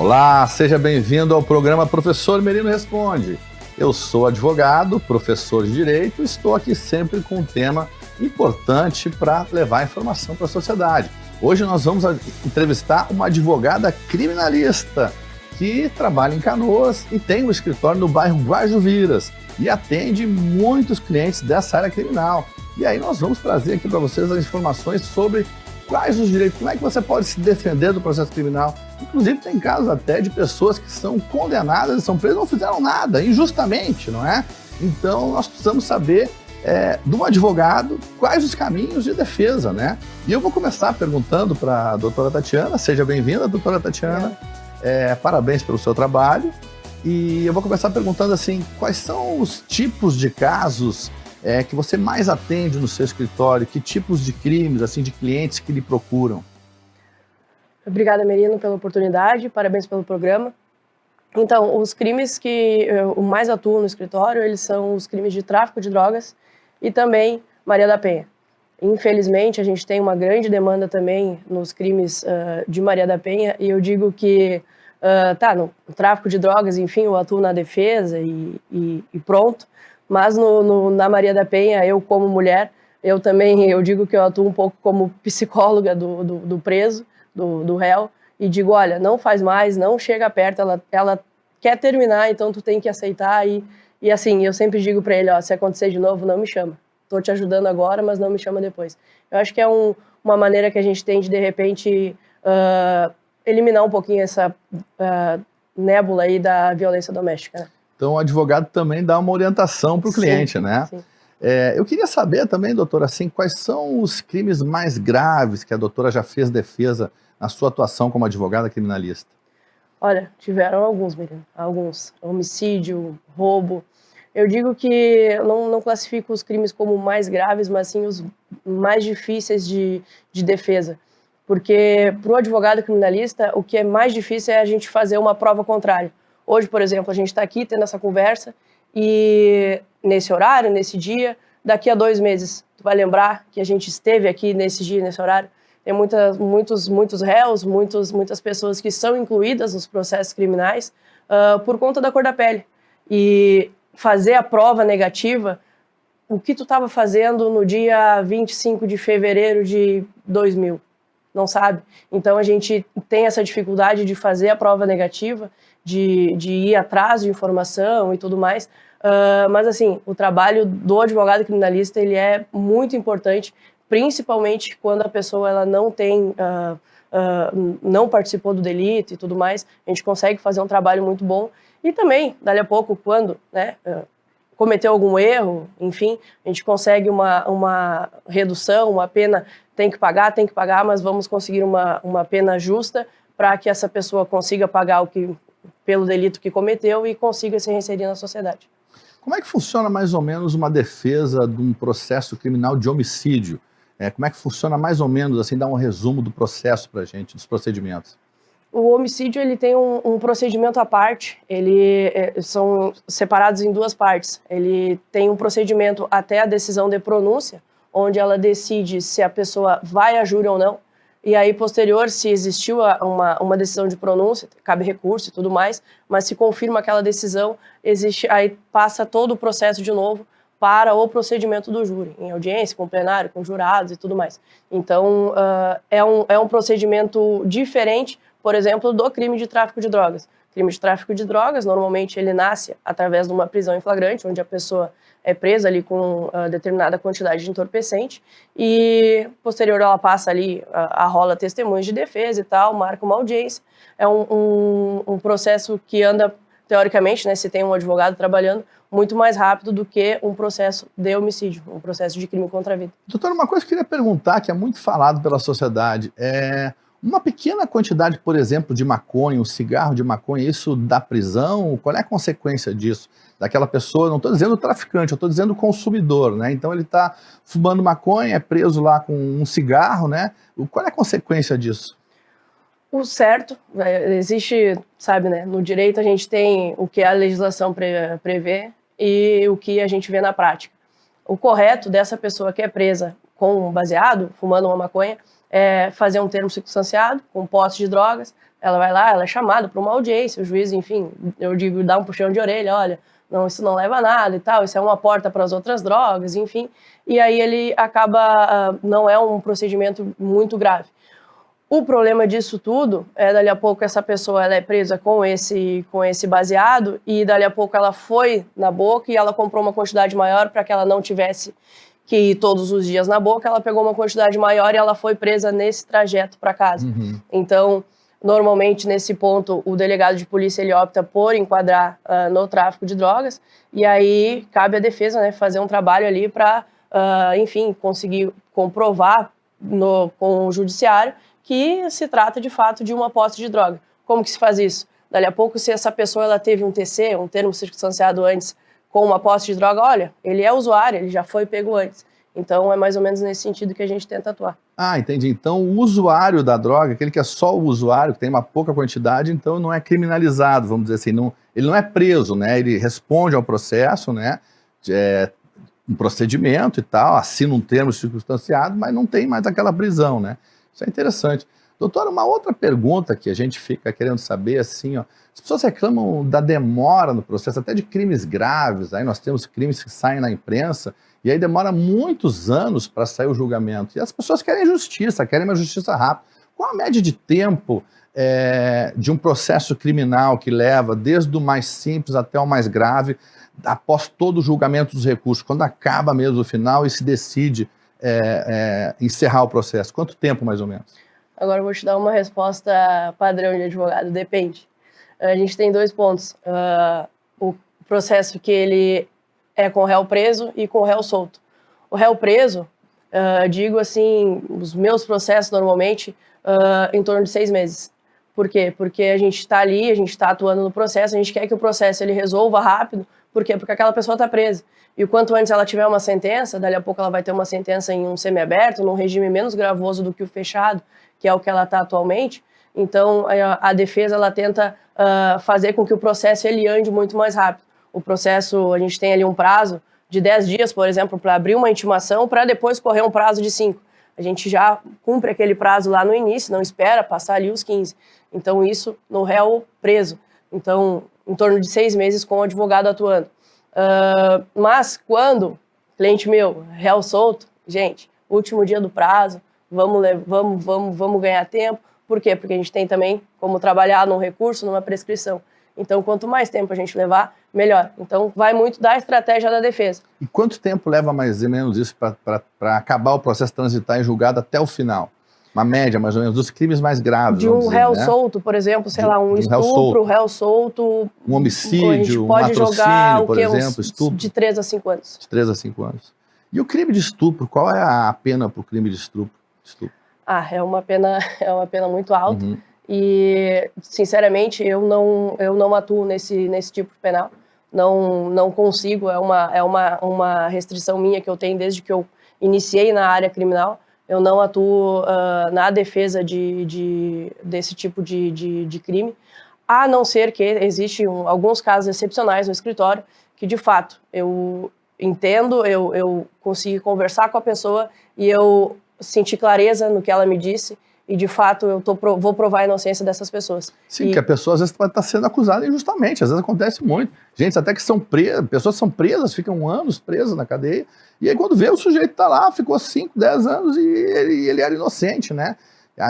Olá, seja bem-vindo ao programa Professor Merino Responde. Eu sou advogado, professor de Direito e estou aqui sempre com um tema importante para levar informação para a sociedade. Hoje nós vamos entrevistar uma advogada criminalista que trabalha em Canoas e tem um escritório no bairro Guajuviras e atende muitos clientes dessa área criminal. E aí nós vamos trazer aqui para vocês as informações sobre quais os direitos, como é que você pode se defender do processo criminal. Inclusive tem casos até de pessoas que são condenadas e são presas e não fizeram nada, injustamente, não é? Então nós precisamos saber de um advogado quais os caminhos de defesa, né? E eu vou começar perguntando para a doutora Tatiana. Seja bem-vinda, doutora Tatiana. Parabéns pelo seu trabalho. E eu vou começar perguntando assim, quais são os tipos de casos que você mais atende no seu escritório? Que tipos de crimes, assim, de clientes que lhe procuram? Obrigada, Merino, pela oportunidade, parabéns pelo programa. Então, os crimes que eu mais atuo no escritório, eles são os crimes de tráfico de drogas e também Maria da Penha. Infelizmente, a gente tem uma grande demanda também nos crimes de Maria da Penha, e eu digo que, no tráfico de drogas, enfim, eu atuo na defesa e pronto, mas na Maria da Penha, eu como mulher, eu digo que eu atuo um pouco como psicóloga do preso, do réu, e digo, olha, não faz mais, não chega perto, ela quer terminar, então tu tem que aceitar, e assim, eu sempre digo para ele, ó, se acontecer de novo, não me chama, tô te ajudando agora, mas não me chama depois. Eu acho que é uma maneira que a gente tem de repente, eliminar um pouquinho essa nébula aí da violência doméstica, né? Então o advogado também dá uma orientação para o cliente, né? Sim. Eu queria saber também, doutora, assim, quais são os crimes mais graves que a doutora já fez defesa na sua atuação como advogada criminalista? Olha, tiveram alguns, Merino, alguns. Homicídio, roubo. Eu digo que eu não classifico os crimes como mais graves, mas sim os mais difíceis de defesa. Porque para o advogado criminalista, o que é mais difícil é a gente fazer uma prova contrária. Hoje, por exemplo, a gente está aqui tendo essa conversa e nesse horário, nesse dia, daqui a 2 meses, tu vai lembrar que a gente esteve aqui nesse dia, nesse horário. Tem muitos réus, muitas pessoas que são incluídas nos processos criminais por conta da cor da pele. E fazer a prova negativa, o que tu estava fazendo no dia 25 de fevereiro de 2000, não sabe? Então a gente tem essa dificuldade de fazer a prova negativa, de ir atrás de informação e tudo mais, mas assim, o trabalho do advogado criminalista, ele é muito importante, principalmente quando a pessoa ela não tem, não participou do delito e tudo mais, a gente consegue fazer um trabalho muito bom, e também, dali a pouco, quando, né, cometeu algum erro, enfim, a gente consegue uma redução, uma pena, tem que pagar, mas vamos conseguir uma pena justa para que essa pessoa consiga pagar pelo delito que cometeu e consiga se reinserir na sociedade. Como é que funciona mais ou menos uma defesa de um processo criminal de homicídio? Como é que funciona mais ou menos, assim, dá um resumo do processo para a gente, dos procedimentos? O homicídio, ele tem um procedimento à parte, são separados em 2 partes. Ele tem um procedimento até a decisão de pronúncia, onde ela decide se a pessoa vai a júri ou não, e aí, posterior, se existiu uma decisão de pronúncia, cabe recurso e tudo mais, mas se confirma aquela decisão, aí passa todo o processo de novo para o procedimento do júri, em audiência, com plenário, com jurados e tudo mais. Então, é um procedimento diferente, por exemplo, do crime de tráfico de drogas. O crime de tráfico de drogas, normalmente, ele nasce através de uma prisão em flagrante, onde a pessoa é presa ali com determinada quantidade de entorpecente e, posterior, ela passa ali, arrola testemunhas de defesa e tal, marca uma audiência. É um processo que anda, teoricamente, né, se tem um advogado trabalhando, muito mais rápido do que um processo de homicídio, um processo de crime contra a vida. Doutora, uma coisa que eu queria perguntar, que é muito falado pela sociedade, uma pequena quantidade, por exemplo, de maconha, um cigarro de maconha, isso dá prisão? Qual é a consequência disso? Daquela pessoa, não estou dizendo o traficante, eu estou dizendo o consumidor, né? Então ele está fumando maconha, é preso lá com um cigarro, né? Qual é a consequência disso? O certo, existe, sabe, né? No direito a gente tem o que a legislação prevê e o que a gente vê na prática. O correto dessa pessoa que é presa com um baseado, fumando uma maconha, é fazer um termo circunstanciado, com posse de drogas, ela vai lá, ela é chamada para uma audiência, o juiz, enfim, eu digo, dá um puxão de orelha, olha, não, isso não leva a nada e tal, isso é uma porta para as outras drogas, enfim, e aí ele acaba, não é um procedimento muito grave. O problema disso tudo é, dali a pouco, essa pessoa ela é presa com esse baseado e dali a pouco ela foi na boca e ela comprou uma quantidade maior para que ela não tivesse que ir todos os dias na boca, ela pegou uma quantidade maior e ela foi presa nesse trajeto para casa. Então, normalmente, nesse ponto, o delegado de polícia ele opta por enquadrar no tráfico de drogas e aí cabe à defesa, né, fazer um trabalho ali para, enfim, conseguir comprovar com o judiciário que se trata, de fato, de uma posse de droga. Como que se faz isso? Dali a pouco, se essa pessoa ela teve um TC, um termo circunstanciado antes, com uma posse de droga, olha, ele é usuário, ele já foi pego antes. Então, é mais ou menos nesse sentido que a gente tenta atuar. Ah, entendi. Então, o usuário da droga, aquele que é só o usuário, que tem uma pouca quantidade, então não é criminalizado, vamos dizer assim, não, ele não é preso, né? Ele responde ao processo, né? Um procedimento e tal, assina um termo circunstanciado, mas não tem mais aquela prisão, né? Isso é interessante. Doutora, uma outra pergunta que a gente fica querendo saber, assim, ó, as pessoas reclamam da demora no processo, até de crimes graves, aí nós temos crimes que saem na imprensa, e aí demora muitos anos para sair o julgamento. E as pessoas querem justiça, querem uma justiça rápida. Qual a média de tempo de um processo criminal que leva desde o mais simples até o mais grave, após todo o julgamento dos recursos, quando acaba mesmo o final e se decide encerrar o processo? Quanto tempo, mais ou menos? Agora eu vou te dar uma resposta padrão de advogado, depende. A gente tem 2 pontos. O processo que ele é com o réu preso e com o réu solto. O réu preso, digo assim, os meus processos normalmente, em torno de 6 meses. Por quê? Porque a gente está ali, a gente está atuando no processo, a gente quer que o processo ele resolva rápido. Por quê? Porque aquela pessoa está presa. E o quanto antes ela tiver uma sentença, dali a pouco ela vai ter uma sentença em um semiaberto, num regime menos gravoso do que o fechado, que é o que ela está atualmente. Então, a defesa ela tenta fazer com que o processo ele ande muito mais rápido. O processo, a gente tem ali um prazo de 10 dias, por exemplo, para abrir uma intimação, para depois correr um prazo de 5. A gente já cumpre aquele prazo lá no início, não espera passar ali os 15. Então, isso no réu preso. Então, em torno de 6 meses com o advogado atuando. Mas quando, cliente meu, réu solto, gente, último dia do prazo, vamos ganhar tempo. Por quê? Porque a gente tem também como trabalhar num recurso, numa prescrição. Então, quanto mais tempo a gente levar, melhor. Então, vai muito da estratégia da defesa. E quanto tempo leva mais ou menos isso para acabar o processo transitar em julgado até o final? Uma média, mais ou menos, dos crimes mais graves. De um réu solto, por exemplo, sei lá, um estupro, réu solto. Um homicídio, um pode jogar, por exemplo, estupro. De 3 a 5 anos. De 3 a 5 anos. E o crime de estupro, qual é a pena para o crime de estupro? É uma pena muito alta. E, sinceramente, eu não atuo nesse tipo penal. Não consigo, é uma restrição minha que eu tenho desde que eu iniciei na área criminal. Eu não atuo na defesa desse tipo de crime, a não ser que existem alguns casos excepcionais no escritório que, de fato, eu entendo, eu consigo conversar com a pessoa e eu senti clareza no que ela me disse e, de fato, eu vou provar a inocência dessas pessoas. Sim, que a pessoa, às vezes, pode estar sendo acusada injustamente, às vezes acontece muito. Gente, até que são presas, pessoas são presas, ficam anos presas na cadeia, e aí quando vê, o sujeito está lá, ficou 5, 10 anos e ele era inocente, né?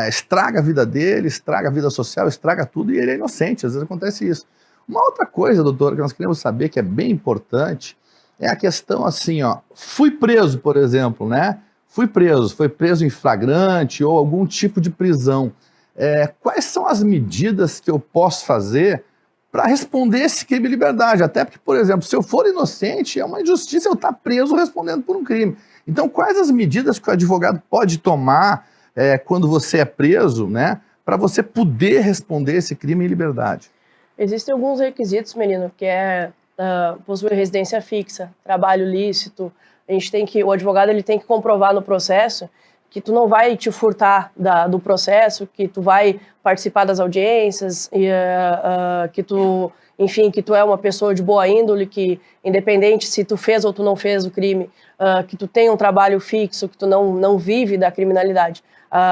Estraga a vida dele, estraga a vida social, estraga tudo e ele é inocente, às vezes acontece isso. Uma outra coisa, doutora, que nós queremos saber, que é bem importante, é a questão assim, ó, fui preso, por exemplo, né? Foi preso em flagrante ou algum tipo de prisão. Quais são as medidas que eu posso fazer para responder esse crime de liberdade? Até porque, por exemplo, se eu for inocente, é uma injustiça eu estar preso respondendo por um crime. Então, quais as medidas que o advogado pode tomar quando você é preso, né, para você poder responder esse crime em liberdade? Existem alguns requisitos, menino, que possuir residência fixa, trabalho lícito. O advogado ele tem que comprovar no processo que tu não vai te furtar do processo, que tu vai participar das audiências, e, que tu é uma pessoa de boa índole, que independente se tu fez ou tu não fez o crime, que tu tem um trabalho fixo, que tu não vive da criminalidade.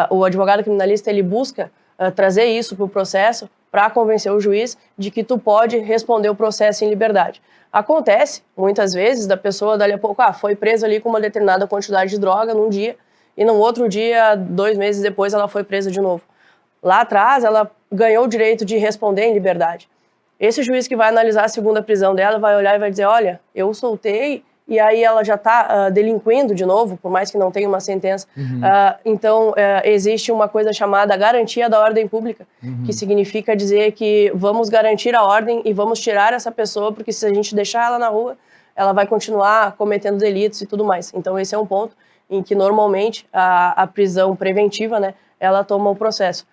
O advogado criminalista ele busca trazer isso para o processo para convencer o juiz de que tu pode responder o processo em liberdade. Acontece, muitas vezes, da pessoa, dali a pouco, foi presa ali com uma determinada quantidade de droga num dia, e no outro dia, 2 meses depois, ela foi presa de novo. Lá atrás, ela ganhou o direito de responder em liberdade. Esse juiz que vai analisar a segunda prisão dela vai olhar e vai dizer, olha, eu soltei, e aí ela já está delinquindo de novo, por mais que não tenha uma sentença. Então, existe uma coisa chamada garantia da ordem pública, que significa dizer que vamos garantir a ordem e vamos tirar essa pessoa, porque se a gente deixar ela na rua, ela vai continuar cometendo delitos e tudo mais. Então, esse é um ponto em que, normalmente, a prisão preventiva, né, ela toma o processo.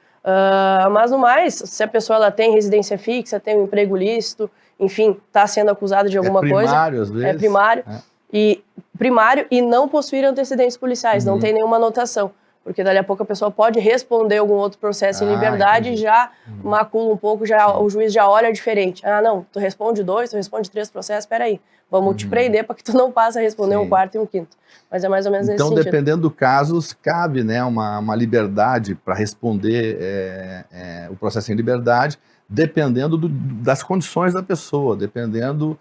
Mas, no mais, se a pessoa ela tem residência fixa, tem um emprego lícito, enfim, está sendo acusado de alguma coisa. Às vezes. É primário. Primário e não possuir antecedentes policiais, não tem nenhuma anotação. Porque dali a pouco a pessoa pode responder algum outro processo em liberdade e já macula um pouco, o juiz já olha diferente. Não, tu responde 2, tu responde 3 processos, peraí, vamos te prender para que tu não passe a responder um 4º e um 5º. Mas é mais ou menos nesse sentido. Então, dependendo do caso, cabe, né, uma liberdade para responder o processo em liberdade, dependendo das condições da pessoa, dependendo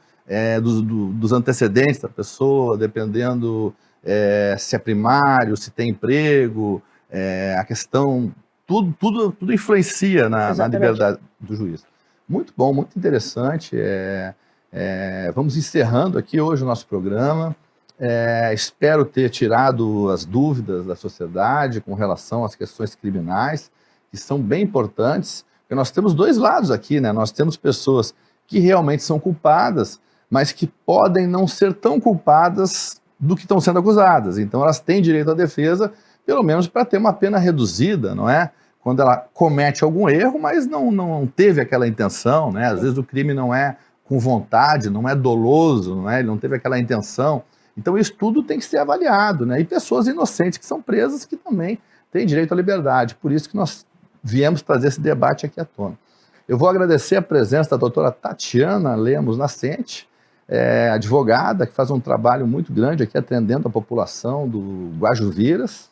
dos antecedentes da pessoa, dependendo se é primário, se tem emprego, a questão, tudo influencia na liberdade do juiz. Muito bom, muito interessante. Vamos encerrando aqui hoje o nosso programa. Espero ter tirado as dúvidas da sociedade com relação às questões criminais, que são bem importantes, porque nós temos 2 lados aqui, né? Nós temos pessoas que realmente são culpadas, mas que podem não ser tão culpadas do que estão sendo acusadas. Então, elas têm direito à defesa, pelo menos para ter uma pena reduzida, não é? Quando ela comete algum erro, mas não teve aquela intenção, né? Às vezes o crime não é com vontade, não é doloso, não é? Ele não teve aquela intenção. Então, isso tudo tem que ser avaliado, né? E pessoas inocentes que são presas que também têm direito à liberdade. Por isso que nós viemos trazer esse debate aqui à tona. Eu vou agradecer a presença da doutora Tatiana Lemos Nascente, advogada, que faz um trabalho muito grande aqui atendendo a população do Guajuviras.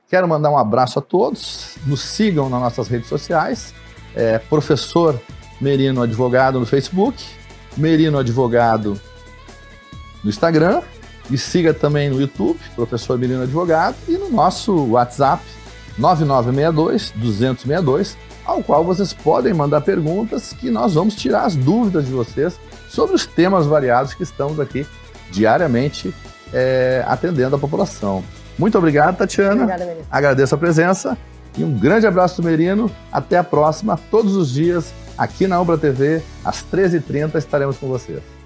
Quero mandar um abraço a todos, nos sigam nas nossas redes sociais, Professor Merino Advogado no Facebook, Merino Advogado no Instagram, e siga também no YouTube, Professor Merino Advogado, e no nosso WhatsApp, 9962-262, ao qual vocês podem mandar perguntas que nós vamos tirar as dúvidas de vocês sobre os temas variados que estamos aqui diariamente atendendo a população. Muito obrigado, Tatiana. Obrigada, Merino. Agradeço a presença e um grande abraço do Merino. Até a próxima, todos os dias, aqui na Umbra TV, às 13h30, estaremos com vocês.